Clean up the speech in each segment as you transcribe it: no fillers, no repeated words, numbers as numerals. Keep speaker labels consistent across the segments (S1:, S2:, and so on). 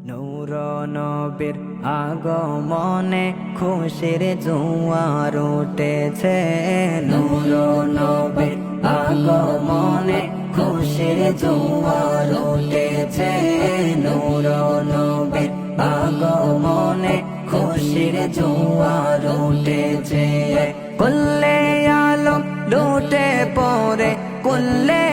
S1: নূর নবীর আগমনে খুশির জোয়ার উঠেছে। নূর নবীর আগমনে খুশির জোয়ার উঠেছে। নূর নবীর আগমনে খুশির জোয়ার উঠেছে। কুল্লে আলম লুটে পড়ে, কুল্লে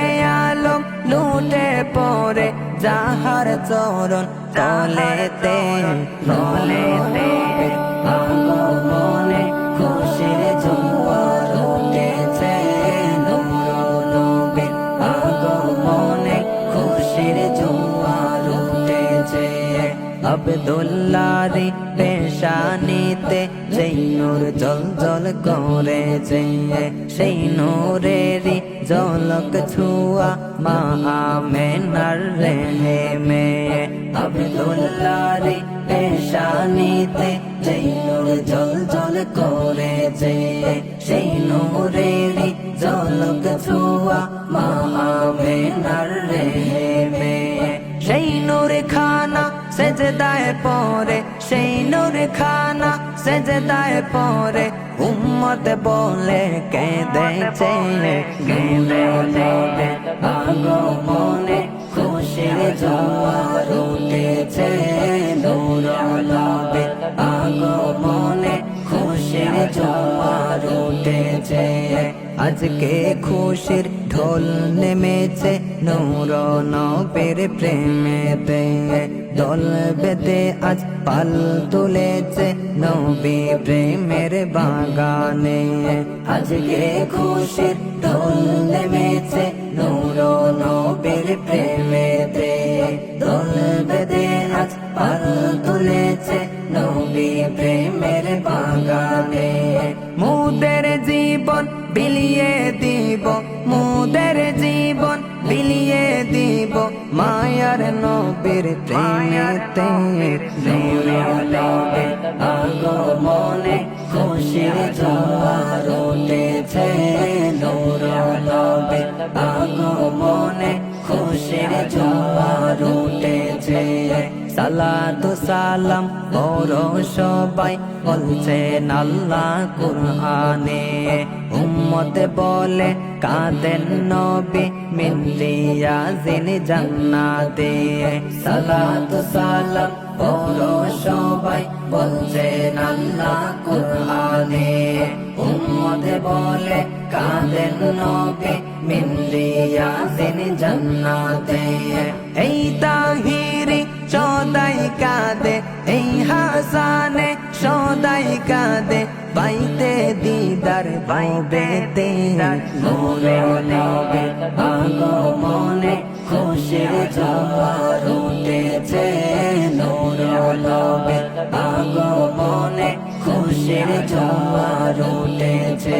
S1: আলম লুটে পড়ে, যাহার চরণ তলেতে তলেতে আগমনে খুশির জোয়ার উঠেছে। নূর নবীর আগমনে খুশির জোয়ার উঠেছে। আব্দুল্লাহর পেশানিতে যেই নূর জ্বল করেছে, সেই নূরেরই ঝলক ছোঁয়া মা আমেনার রেহেমে। আব্দুল্লাহর পেশানিতে যেই নূর জ্বল করেছে, সেই নূরেরই ঝলক ছোঁয়া মা আমেনার রেহেমে। সেই নূর খানা সেজদায় পড়ে, সেই নূর খানা সেজদায় পড়ে, উম্মত বলে কেঁদেছে কেঁদেছে। আগমনে খুশির জোয়ার উঠেছে। নূর নবীর আগমনে খুশির জোয়ার উঠেছে। আজকে খুশির ঢোল নেমেছে নূর নবীর প্রেমেতে। দল বেঁধে আজ পাল তুলেছে নবী প্রেমের বাগানে। আজকে খুশির ঢোল নেমেছে নূর নবীর প্রেমেতে। দল বেঁধে আজ পাল তুলেছে নবী প্রেমের বাগানে। মুদের জীবন বিলিয়ে দিব, মুদের জীবন বিলিয়ে দিব, মায়ার নবীর প্রেমেতে। নূর নবীর আগমনে খুশির জোয়ার উঠেছে। নূর নবীর আগমনে খুশির জোয়ার উঠেছে। সালাতু সালাম পড়ো সবাই, বলছেন আল্লাহ কুরআনে। উম্মত বলে কাঁদেন নবী মিলিয়া জিন জান্নাতে। সালাতু সালাম পড়ো সবাই, বলছেন আল্লাহ কুরআনে। উম্মত বলে কাঁদেন নবী মিলিয়া জিন জান্নাতে। এই তাহিরি সদাই কাঁদে, এই হাসানে সদাই কাঁদে, পাইতে দিদার পাইবেতে। নূর নবীর আগমনে খুশির জোয়ার উঠেছে। নূর নবীর আগমনে খুশির জোয়ার উঠেছে।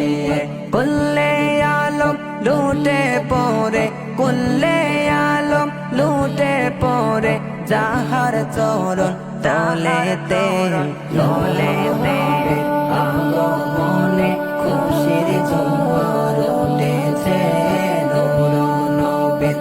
S1: কুল্লে আলম লুটে পড়ে, কুল্লে আলম লুটে পড়ে, যাহার চরণ তলেতে তলেতে আগমনে খুশির জোয়ার উঠেছে। নূর নবীর